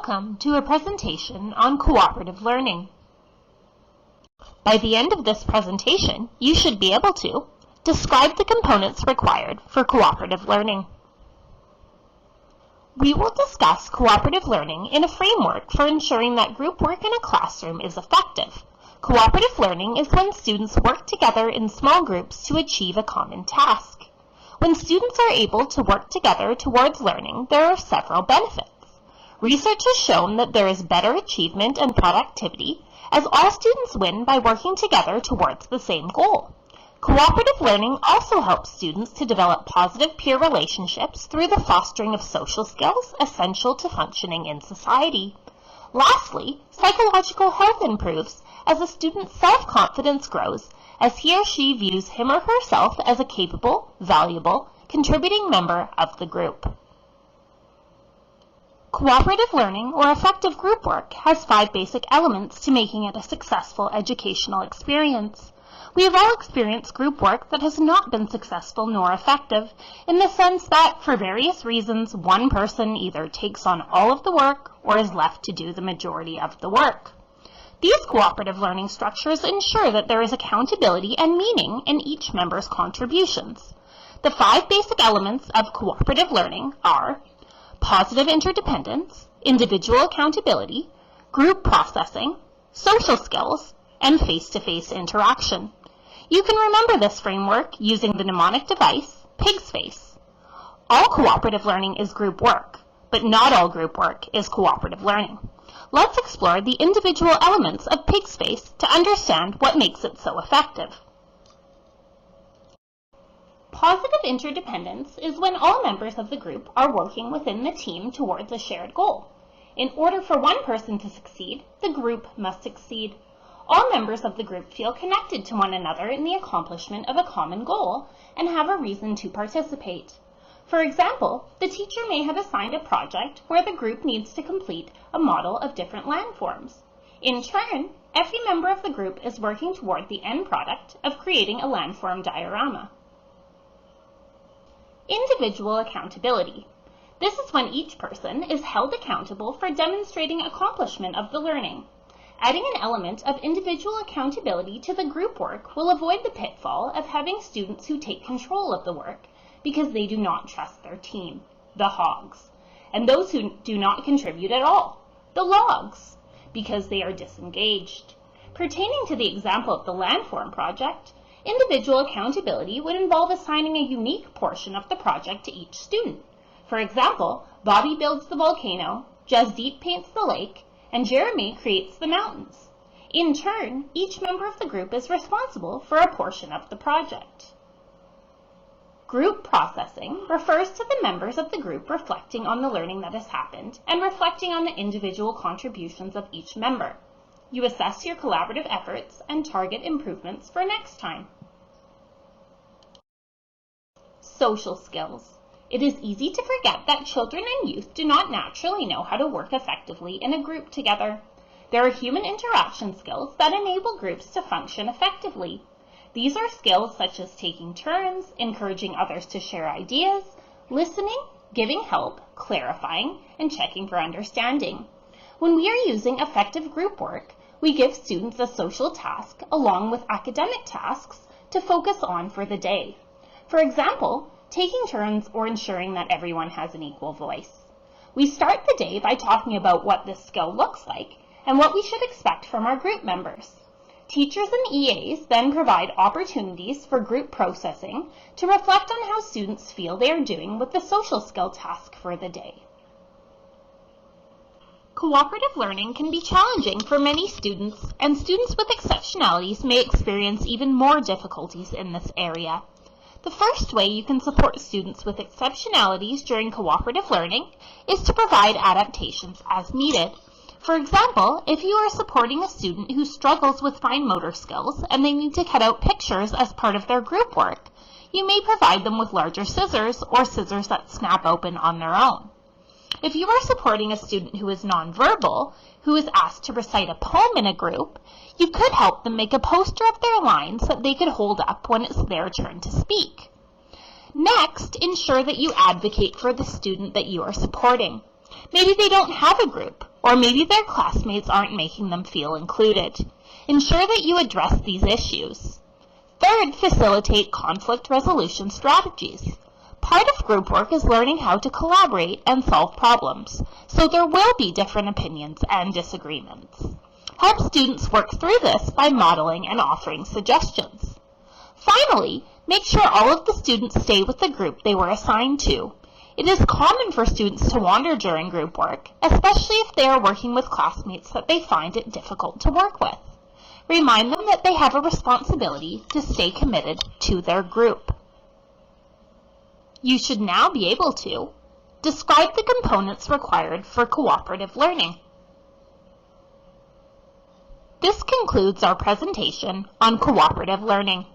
Welcome to a presentation on cooperative learning. By the end of this presentation, you should be able to describe the components required for cooperative learning. We will discuss cooperative learning in a framework for ensuring that group work in a classroom is effective. Cooperative learning is when students work together in small groups to achieve a common task. When students are able to work together towards learning, there are several benefits. Research has shown that there is better achievement and productivity as all students win by working together towards the same goal. Cooperative learning also helps students to develop positive peer relationships through the fostering of social skills essential to functioning in society. Lastly, psychological health improves as a student's self-confidence grows as he or she views him or herself as a capable, valuable, contributing member of the group. Cooperative learning, or effective group work, has 5 basic elements to making it a successful educational experience. We have all experienced group work that has not been successful nor effective, in the sense that, for various reasons, one person either takes on all of the work or is left to do the majority of the work. These cooperative learning structures ensure that there is accountability and meaning in each member's contributions. The 5 basic elements of cooperative learning are positive interdependence, individual accountability, group processing, social skills, and face-to-face interaction. You can remember this framework using the mnemonic device, pig's face. All cooperative learning is group work, but not all group work is cooperative learning. Let's explore the individual elements of pig's face to understand what makes it so effective. Positive interdependence is when all members of the group are working within the team towards a shared goal. In order for one person to succeed, the group must succeed. All members of the group feel connected to one another in the accomplishment of a common goal and have a reason to participate. For example, the teacher may have assigned a project where the group needs to complete a model of different landforms. In turn, every member of the group is working toward the end product of creating a landform diorama. Individual accountability. This is when each person is held accountable for demonstrating accomplishment of the learning. Adding an element of individual accountability to the group work will avoid the pitfall of having students who take control of the work because they do not trust their team, the hogs, and those who do not contribute at all, the logs, because they are disengaged. Pertaining to the example of the landform project, individual accountability would involve assigning a unique portion of the project to each student. For example, Bobby builds the volcano, Jasdeep paints the lake, and Jeremy creates the mountains. In turn, each member of the group is responsible for a portion of the project. Group processing refers to the members of the group reflecting on the learning that has happened and reflecting on the individual contributions of each member. You assess your collaborative efforts and target improvements for next time. Social skills. It is easy to forget that children and youth do not naturally know how to work effectively in a group together. There are human interaction skills that enable groups to function effectively. These are skills such as taking turns, encouraging others to share ideas, listening, giving help, clarifying, and checking for understanding. When we are using effective group work, we give students a social task along with academic tasks to focus on for the day. For example, taking turns or ensuring that everyone has an equal voice. We start the day by talking about what this skill looks like and what we should expect from our group members. Teachers and EAs then provide opportunities for group processing to reflect on how students feel they are doing with the social skill task for the day. Cooperative learning can be challenging for many students, and students with exceptionalities may experience even more difficulties in this area. The first way you can support students with exceptionalities during cooperative learning is to provide adaptations as needed. For example, if you are supporting a student who struggles with fine motor skills and they need to cut out pictures as part of their group work, you may provide them with larger scissors or scissors that snap open on their own. If you are supporting a student who is nonverbal, who is asked to recite a poem in a group, you could help them make a poster of their lines that they could hold up when it's their turn to speak. Next, ensure that you advocate for the student that you are supporting. Maybe they don't have a group, or maybe their classmates aren't making them feel included. Ensure that you address these issues. Third, facilitate conflict resolution strategies. Part of group work is learning how to collaborate and solve problems, so there will be different opinions and disagreements. Help students work through this by modeling and offering suggestions. Finally, make sure all of the students stay with the group they were assigned to. It is common for students to wander during group work, especially if they are working with classmates that they find it difficult to work with. Remind them that they have a responsibility to stay committed to their group. You should now be able to describe the components required for cooperative learning. This concludes our presentation on cooperative learning.